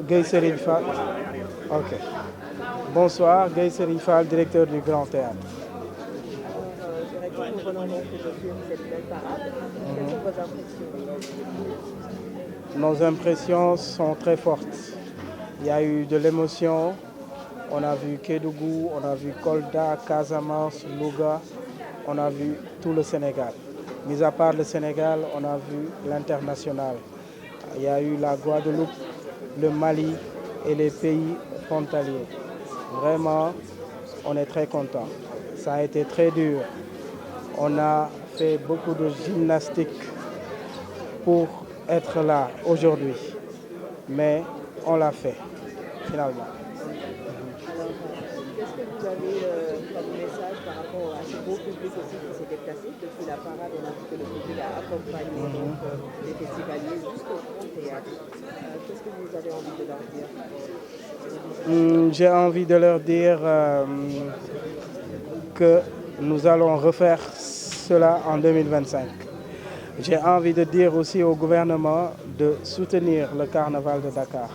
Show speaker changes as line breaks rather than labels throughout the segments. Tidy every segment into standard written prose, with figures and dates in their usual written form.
Guy Serigne Fall. Ok. Bonsoir, Guy Serigne Fall, directeur du Grand Théâtre.
Directeur, nous venons donc de suivre cette belle parade. Quelles sont vos impressions?
Nos impressions sont très fortes. Il y a eu de l'émotion. On a vu Kédougou, on a vu Kolda, Casamance, Louga. On a vu tout le Sénégal. Mis à part le Sénégal, on a vu l'international. Il y a eu la Guadeloupe, le Mali et les pays frontaliers. Vraiment, on est très content. Ça a été très dur. On a fait beaucoup de gymnastique pour être là aujourd'hui. Mais on l'a fait, finalement.
Qu'est-ce que vous avez comme message par rapport à ce beau public aussi qui s'est déplacé depuis la parade? On a vu que le public a accompagné les festivaliers jusqu'au Grand Théâtre. Qu'est-ce que vous avez envie de leur dire?
J'ai envie de leur dire que nous allons refaire cela en 2025. J'ai envie de dire aussi au gouvernement de soutenir le carnaval de Dakar.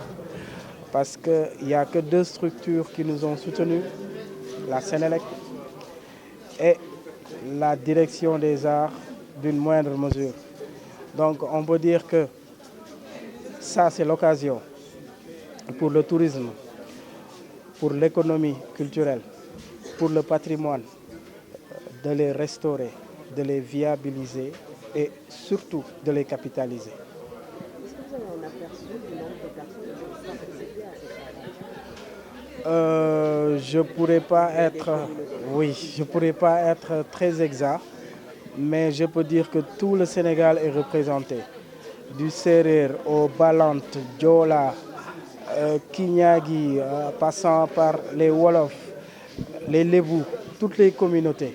Parce qu'il n'y a que deux structures qui nous ont soutenus, la Sénélec et la direction des arts d'une moindre mesure. Donc on peut dire que ça c'est l'occasion pour le tourisme, pour l'économie culturelle, pour le patrimoine, de les restaurer, de les viabiliser et surtout de les capitaliser.
Est-ce que vous avez un aperçu du nombre de personnes qui vont participer à cette parade?
Je pourrais pas être très exact, mais je peux dire que tout le Sénégal est représenté. Du Serer au Balante, Diola, Kinyagi, passant par les Wolofs, les Lébou, toutes les communautés,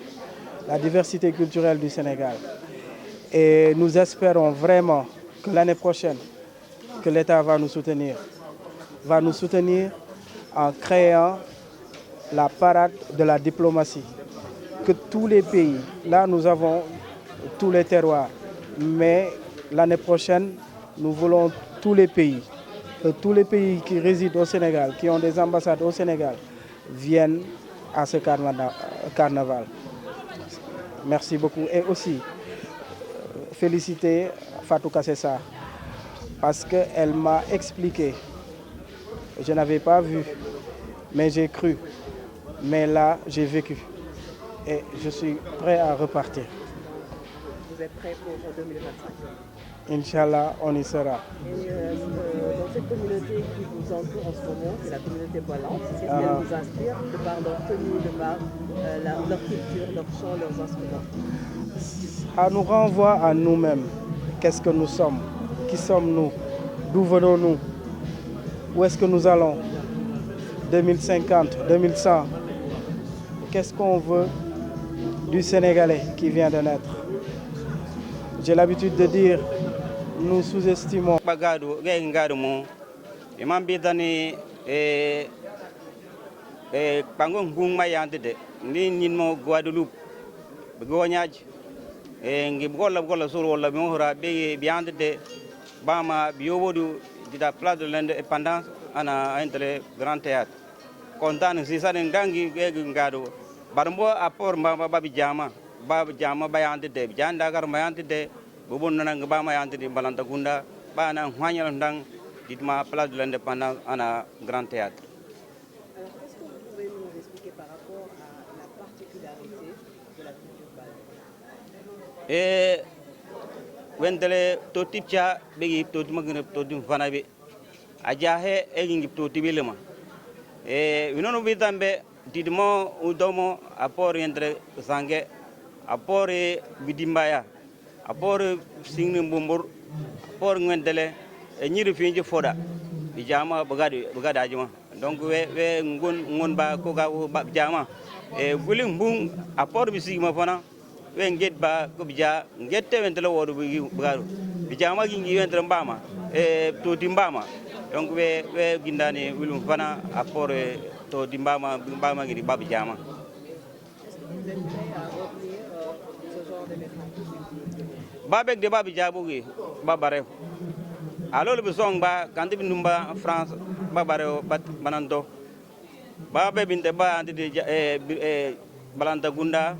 la diversité culturelle du Sénégal. Et nous espérons vraiment que l'année prochaine, que l'État va nous soutenir en créant la parade de la diplomatie. Que tous les pays, là nous avons tous les terroirs, mais l'année prochaine, nous voulons tous les pays, que tous les pays qui résident au Sénégal, qui ont des ambassades au Sénégal, viennent à ce carnaval. Merci beaucoup. Et aussi, féliciter Fatou Kassessa, parce qu'elle m'a expliqué. Je n'avais pas vu, mais j'ai cru. Mais là, j'ai vécu. Et je suis prêt à repartir.
Vous êtes prêts pour 2025?
Inch'Allah, on y sera.
Et dans cette communauté qui vous entoure en ce moment, c'est la communauté Balante, qu'est-ce qu'elle vous inspire de par leur tenue, de par leur culture, leur chant, leurs instruments?
Ça nous renvoie à nous-mêmes. Qu'est-ce que nous sommes? Qui sommes-nous? D'où venons-nous? Où est-ce que nous allons? 2050, 2100. Qu'est-ce qu'on veut du Sénégalais qui vient de naître? J'ai l'habitude de dire, nous sous-estimons.
Bama biowodu dida place de l'indépendance ana entre grand théâtre kontan sisa den gangi ngado barmbo apport mbamba babi jama bayante de janda gar bayante de bobon nang bama yante di balanta gunda bana hwanyal ndang ditma place de l'indépendance ana grand théâtre.
Alors qu'est-ce que vous pouvez nous expliquer par rapport à la particularité de la culture balagne?
Wendele to tipcha begi to magna to dum fanabe ajahe e ngi to tibilema winono bitambe didmo udomo apport entre sangue apport bidimbaya apport singni bombor apport ngwendele nyiri finji foda bijama bagada ajuma donc we ngon ba ko ga ba jama guli mbung apport bi sigma fana we nget ba ko bija ngette wentele wodo bi bagaru bijama gi ngi wentre mbama to dimbama donc we gindani wilum fana apport to dimbama ngi ba bijama.
Vous êtes prêt à retenir ce genre d'événement?
Babek de babi jabugi babare alors le besoin ba quand bi numba France babare banando ba be binte ba andi balanta gunda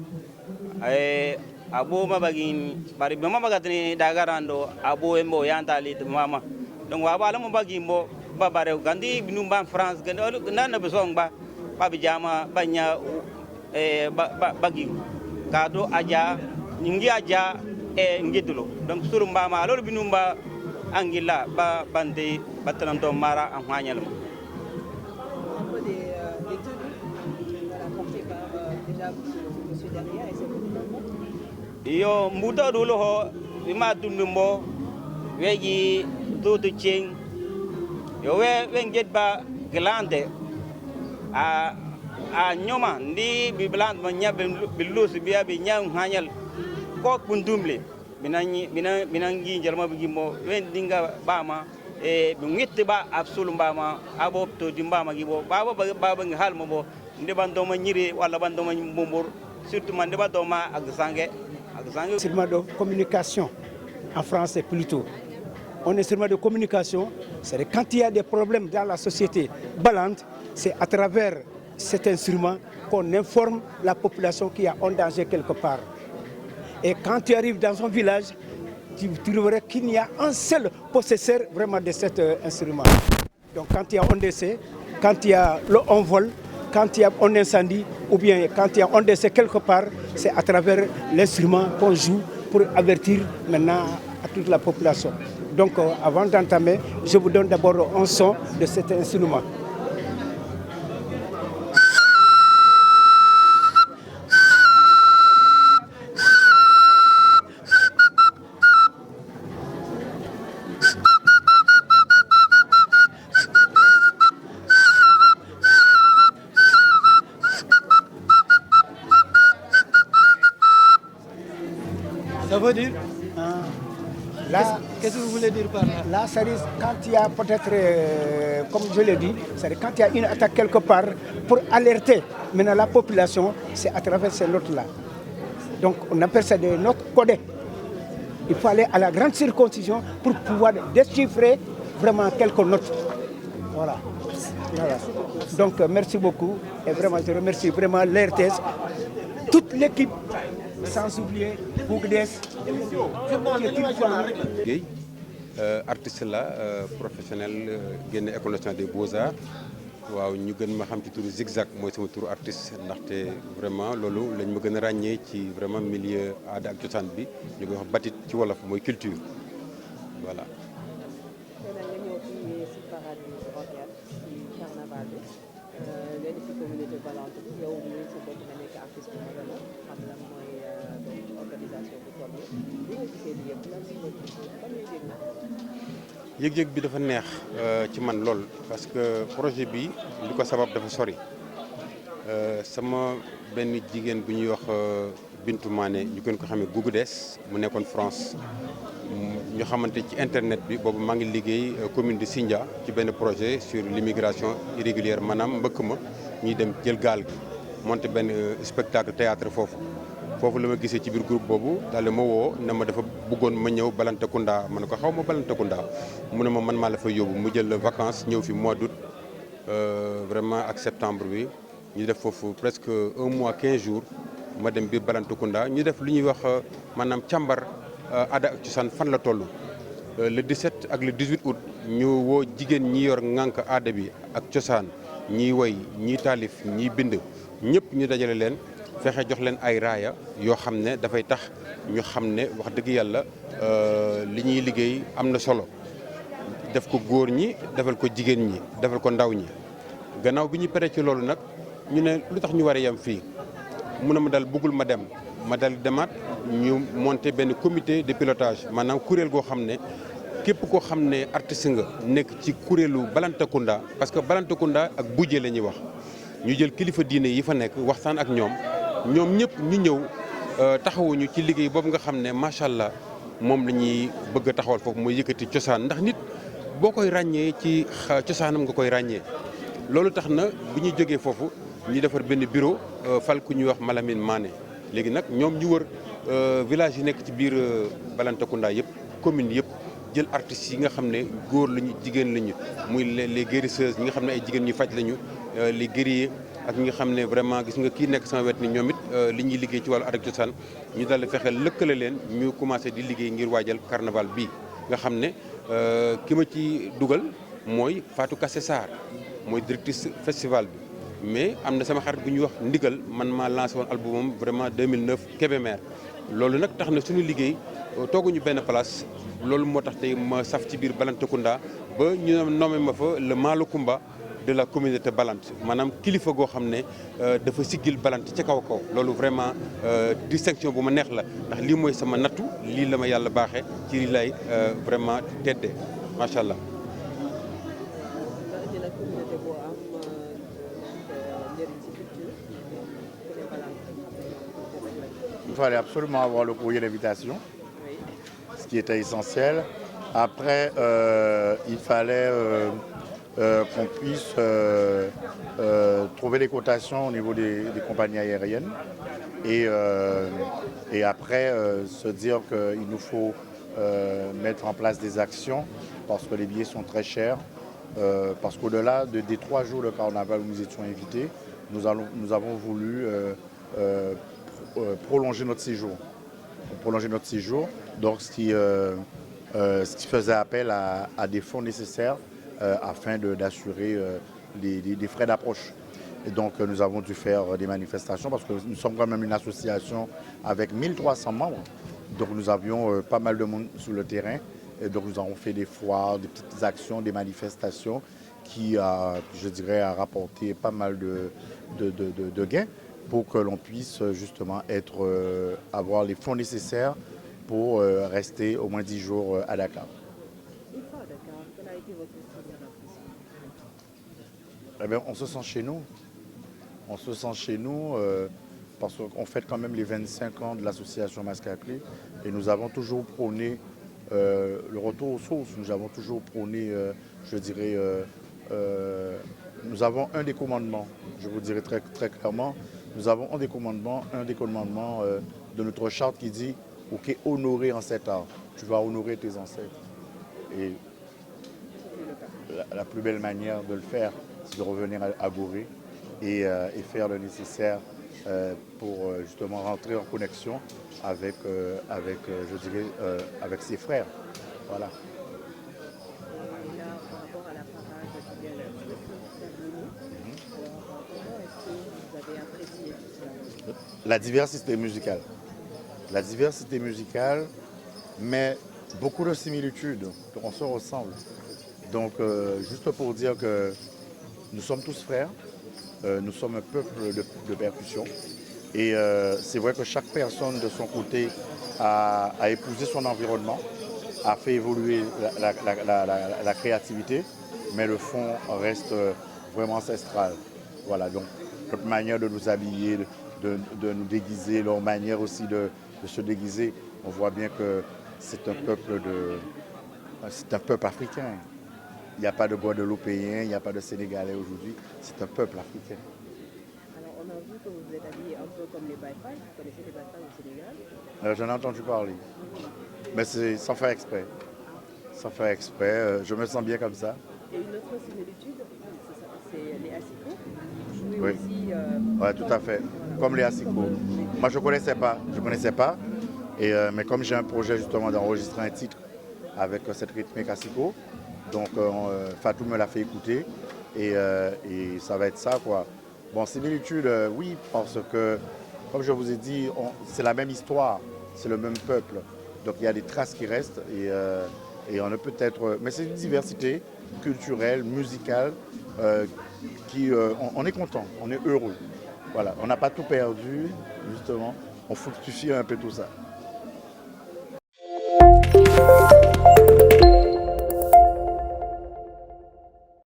abo mabagin bari be mabagatini dagarando abo embo yantali mama donc wa bala mo bagimbo babare gandi binumba France gandi nana besong ba bijama banya bagi kado aja ningi aja ngidlo donc surumba ma lolu binumba angila ba bande batanando mara en hanyal
Un peu des tenues portées par déjà monsieur Daria et ses compagnons.
Yo mbuta dulu ho bima tunumbo weji tutu ching yo we nget ba glande a nyoma ndi bi bland ma nyabe bilus biya bi nyam hanyal ko kundumle binangi jalma bi gimbo wen dinga bama bi ngitte ba absolu bama abo to dimbama gibo baba ngi halmo bo ndi bando ma nyiri wala bando ma mbumbur surtout man ndi bando ma agsange
Instrument de communication en français plutôt. On est instrument de communication, c'est quand il y a des problèmes dans la société balante, c'est à travers cet instrument qu'on informe la population qu'il y a un danger quelque part. Et quand tu arrives dans un village, tu trouverais qu'il n'y a un seul possesseur vraiment de cet instrument. Donc quand il y a un décès, quand il y a un vol, quand il y a un incendie ou bien quand il y a un décès quelque part, c'est à travers l'instrument qu'on joue pour avertir maintenant à toute la population. Donc avant d'entamer, je vous donne d'abord un son de cet instrument.
Ça veut dire
Là,
qu'est-ce que vous voulez dire par là?
Là, ça dit, quand il y a peut-être, comme je l'ai dit, c'est quand il y a une attaque quelque part, pour alerter maintenant la population, c'est à travers ces notes-là. Donc on appelle ça des notes codées. Il faut aller à la grande circoncision pour pouvoir déchiffrer vraiment quelques notes. Voilà. Voilà. Donc merci beaucoup et vraiment je remercie vraiment l'RTS, toute l'équipe, sans oublier Bougdes.
Guèye artiste la professionnel génne école nationale des beaux-arts waaw ñu gën ma xam ci turu Zigzag mooy sama turu artiste ndaxte vraiment loolu lañ ma gën a ràññee ci vraiment milieu aada ak cosaan bi ñu koy wax batit ci wolof mooy culture voilà. yëg-yëg bi dafa neex ci man lool parce que projet bi li ko sabab dafa sori sama benn jigéen bu ñuy wax Bintu Mané ñu gën ko xamee Gougoudes mu nekkoon France ñu xamante ci internet bi boobu maa ngi liggéey commune de Sindia ci benn projet sur l'immigration irrégulière maanaam mbëkk ma ñuy dem jël gaal gi monter benn spectacle théâtre foofu la ma gisee ci biir groupe boobu daal di ma woo ne ma dafa bëggoon ma ñëw Balantacounda ma ne ko xaw ma Balantacounda mu ne ma man maa la fa yóbbu mu jël vacances ñëw fi mois d'août vraiment ak septembre bi ñu def foofu presque 1 mois 15 jours ma dem biir Balantacounda ñu def lu ñuy wax maanaam càmbar aada ak cosaan fan la toll. Le 17 ak le 18 août ñu woo jigéen ñi yor ŋànk aada bi ak cosaan ñiy woy ñiy taalif ñiy bind ñëpp ñu dajale leen. fexe jox leen ay raaya yoo xam ne dafay tax ñu xam ne wax dëgg yàlla li ñuy liggéey am na solo def ko góor ñi defal ko jigéen ñi defal ko ndaw ñi gannaaw bi ñu paree ci loolu nag ñu ne lu tax ñu war a yem fii mu ne ma dal bëggul ma dem ma dal demaat ñu monter benn comité de pilotage maanaam kuréel goo xam ne képp koo xam ne artiste nga nekk ci kuréelu Balantacounda parce que Balantacounda ak Bujee la ñuy wax ñu jël kilifa diine yi fa nekk waxtaan ak ñoom ñëpp ñu ñëw taxawuñu ci liggéey boobu nga xam ne macha allah moom la ñuy bëgg a taxawal foofu mooy yëkkati cosaan ndax nit boo koy ràññee ci cosaanam nga koy ràññee. loolu tax na bu ñuy jógee foofu ñu defar benn bureau fal ku ñuy wax Malamine Mané léegi nag ñoom ñu wër village yi nekk ci biir Balantacounda yëpp commune yëpp jël artistes yi nga xam ne góor lañu jigéen lañu muy les guérisseuses ñi nga xam ne ay jigéen ñu faj lañu les guerriers ak ñi nga xam ne vraiment gis nga kii nekk sama wet ni ñoom it li ñuy liggéey ci wàllu aada ak cosaan ñu dal fexe lëkkale leen ñu commencé di liggéey ngir waajal carnaval bii nga xam ne ki ma ci dugal mooy Fatou Kassé Sarr mooy directrice festival bi mais am na sama xarit bu ñuy wax ndigal man maa lancé woon albumam vraiment 2009 Kébémer loolu nag tax na suñu liggéey tooguñu benn place loolu moo tax tey ma saf ci biir Balantacounda ba ñu nommé ma fa le Malokumba de la communauté Balante maanaam kilifa goo xam ne dafa siggil Balante ca kaw kaw loolu vraiment distinction bu ma neex la ndax lii mooy sama nattu lii la ma yàlla baaxee ci lii lay vraiment teddee macha allah.
Il fallait absolument avoir le courrier d'invitation, ce qui était essentiel. Après, il fallait qu'on puisse trouver des cotations au niveau des compagnies aériennes et après se dire qu'il nous faut mettre en place des actions parce que les billets sont très chers. Parce qu'au-delà des 3 jours de carnaval où nous étions invités, nous avons voulu prolonger notre séjour. Donc ce qui faisait appel à des fonds nécessaires afin d'assurer des frais d'approche. Et donc nous avons dû faire des manifestations parce que nous sommes quand même une association avec 1300 membres. Donc nous avions pas mal de monde sur le terrain. Et donc nous avons fait des foires, des petites actions, des manifestations qui, je dirais, a rapporté pas mal de gains pour que l'on puisse justement avoir les fonds nécessaires pour rester au moins 10 jours à Dakar.
Une fois à Dakar, quel a été votre souvenir d'impression?
Eh bien, on se sent chez nous. On se sent chez nous parce qu'on fête quand même les 25 ans de l'association Masque à Clé et nous avons toujours prôné le retour aux sources. Nous avons toujours prôné, je dirais, nous avons un des commandements, je vous dirais très, très clairement, nous avons un des commandements de notre charte qui dit « Ok, honorer en cet art, tu vas honorer tes ancêtres ». Et la plus belle manière de le faire, c'est de revenir à Gorée et faire le nécessaire pour justement rentrer en connexion avec ses frères. Voilà.
Et là, par rapport à la parade qui vient de se terminer, alors comment est-ce que vous avez apprécié tout cela?
La diversité musicale. La diversité musicale, mais beaucoup de similitudes. On se ressemble. Donc, juste pour dire que nous sommes tous frères, nous sommes un peuple de percussion. Et c'est vrai que chaque personne de son côté a épousé son environnement, a fait évoluer la créativité, mais le fond reste vraiment ancestral. Voilà, donc notre manière de nous habiller, de nous déguiser, leur manière aussi de se déguiser, on voit bien que c'est un peuple africain. Il n'y a pas de Guadeloupéens, il n'y a pas de Sénégalais aujourd'hui, c'est un peuple africain.
Alors on a vu que vous êtes habillé un peu comme les Baïfal, vous connaissez les Baïfal au Sénégal?
J'en ai entendu parler, mais c'est sans faire exprès. Sans faire exprès, je me sens bien comme ça.
Et une autre similitude, c'est les Asiko.
Oui,
aussi,
ouais, tout à fait, comme les Asiko. Moi je ne connaissais pas, mais comme j'ai un projet justement d'enregistrer un titre avec cette rythmique Asiko, donc Fatou me l'a fait écouter et ça va être ça quoi. Bon, similitude, oui, parce que comme je vous ai dit, c'est la même histoire, c'est le même peuple. Donc il y a des traces qui restent et on ne peut être... Mais c'est une diversité culturelle, musicale, on est content, on est heureux. Voilà, on n'a pas tout perdu, justement, on fructifie un peu tout ça.